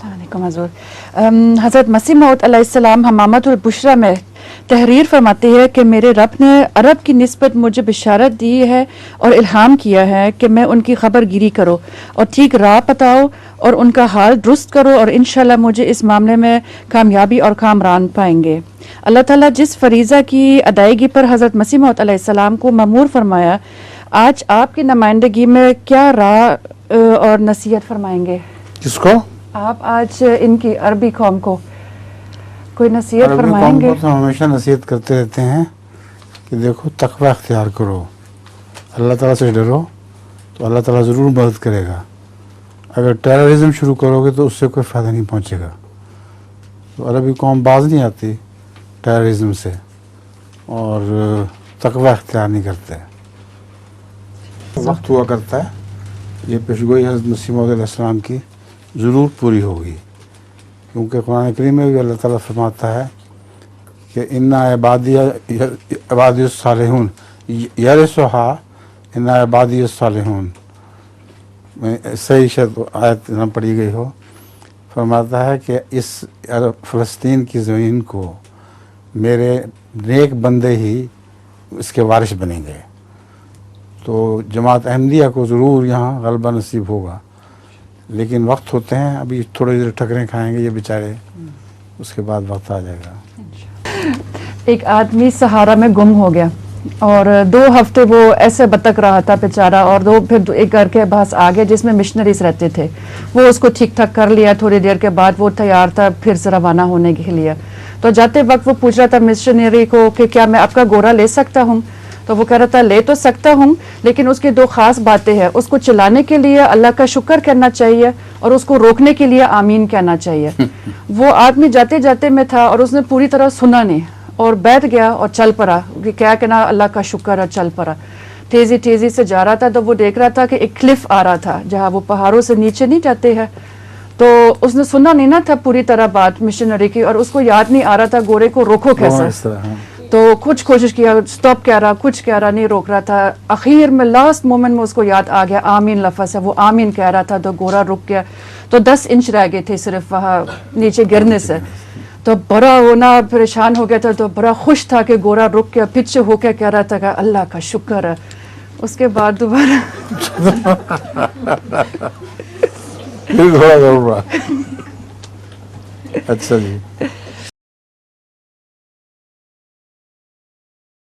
السلام علیکم حضور. حضرت مسیح موعود علیہ السلام حمامۃ البشریٰ میں تحریر فرماتے ہیں کہ میرے رب نے عرب کی نسبت مجھے بشارت دی ہے اور الہام کیا ہے کہ میں ان کی خبر گیری کرو اور ٹھیک راہ بتاؤ اور ان کا حال درست کرو، اور انشاءاللہ مجھے اس معاملے میں کامیابی اور کامران پائیں گے. اللہ تعالیٰ جس فریضہ کی ادائیگی پر حضرت مسیح موعود علیہ السلام کو مأمور فرمایا، آج آپ کی نمائندگی میں کیا راہ اور نصیحت فرمائیں گے؟ کس کو؟ آپ آج ان کی عربی قوم کو کوئی نصیحت عربی فرمائیں قوم گے؟ کو تو ہمیشہ نصیحت کرتے رہتے ہیں کہ دیکھو تقوی اختیار کرو، اللہ تعالیٰ سے ڈرو تو اللہ تعالیٰ ضرور مدد کرے گا. اگر ٹیررزم شروع کرو گے تو اس سے کوئی فائدہ نہیں پہنچے گا. تو عربی قوم باز نہیں آتی ٹیررزم سے اور تقوی اختیار نہیں کرتے. وقت ہوا کرتا ہے، یہ پیشگوئی حضرت مسیح موعود علیہ السلام کی ضرور پوری ہوگی، کیونکہ قرآن کریم میں بھی اللہ تعالیٰ فرماتا ہے کہ انا عبادی الصالحون یرثھا انا عبادی الصالحون. میں صحیح آیت نہ پڑھی گئی ہو، فرماتا ہے کہ اس فلسطین کی زمین کو میرے نیک بندے ہی اس کے وارث بنیں گے. تو جماعت احمدیہ کو ضرور یہاں غلبہ نصیب ہوگا، لیکن وقت ہوتے ہیں، ابھی تھوڑی دیر ٹھکریں کھائیں گے یہ بیچارے، اس کے بعد وقت آ جائے گا. ایک آدمی سہارا میں گم ہو گیا اور 2 ہفتے وہ ایسے بتک رہا تھا بیچارہ، اور پھر ایک گھر کے پاس آگے جس میں مشنریز رہتے تھے، وہ اس کو ٹھیک ٹھاک کر لیا. تھوڑی دیر کے بعد وہ تیار تھا پھر سے روانہ ہونے کے لیے. تو جاتے وقت وہ پوچھ رہا تھا مشنری کو کہ کیا میں آپ کا گھوڑا لے سکتا ہوں؟ تو وہ کہہ رہا تھا لے تو سکتا ہوں، لیکن اس کی 2 خاص باتیں ہیں. اس کو چلانے کے لیے اللہ کا شکر کرنا چاہیے اور اس کو روکنے کے لیے آمین کہنا چاہیے. وہ آدمی جاتے جاتے میں تھا اور اس نے پوری طرح سنا نہیں اور بیٹھ گیا اور چل پڑا کہ کیا کہنا اللہ کا شکر ہے. چل پڑا، تیزی سے جا رہا تھا تو وہ دیکھ رہا تھا کہ ایک کلف آ رہا تھا جہاں وہ پہاڑوں سے نیچے نہیں جاتے ہیں. تو اس نے سنا نہیں نا تھا پوری طرح بات مشنری کی، اور اس کو یاد نہیں آ رہا تھا گھوڑے کو روکو کیسے. تو کچھ کوشش کیا، سٹاپ کہہ رہا، کچھ کہہ رہا، نہیں روک رہا تھا. اخیر میں لاسٹ مومنٹ میں اس کو یاد آ گیا آمین لفظ ہے، وہ آمین کہہ رہا تھا تو گھوڑا رک گیا. تو 10 انچ رہ گئے تھے صرف وہاں نیچے گرنے سے. تو بڑا ہونا پریشان ہو گیا تھا، تو بڑا خوش تھا کہ گھوڑا رک گیا، پیچھے ہو کے کہہ رہا تھا کہ اللہ کا شکر ہے. اس کے بعد دوبارہ پھر گھوڑا دوڑ رہا. اچھا جی.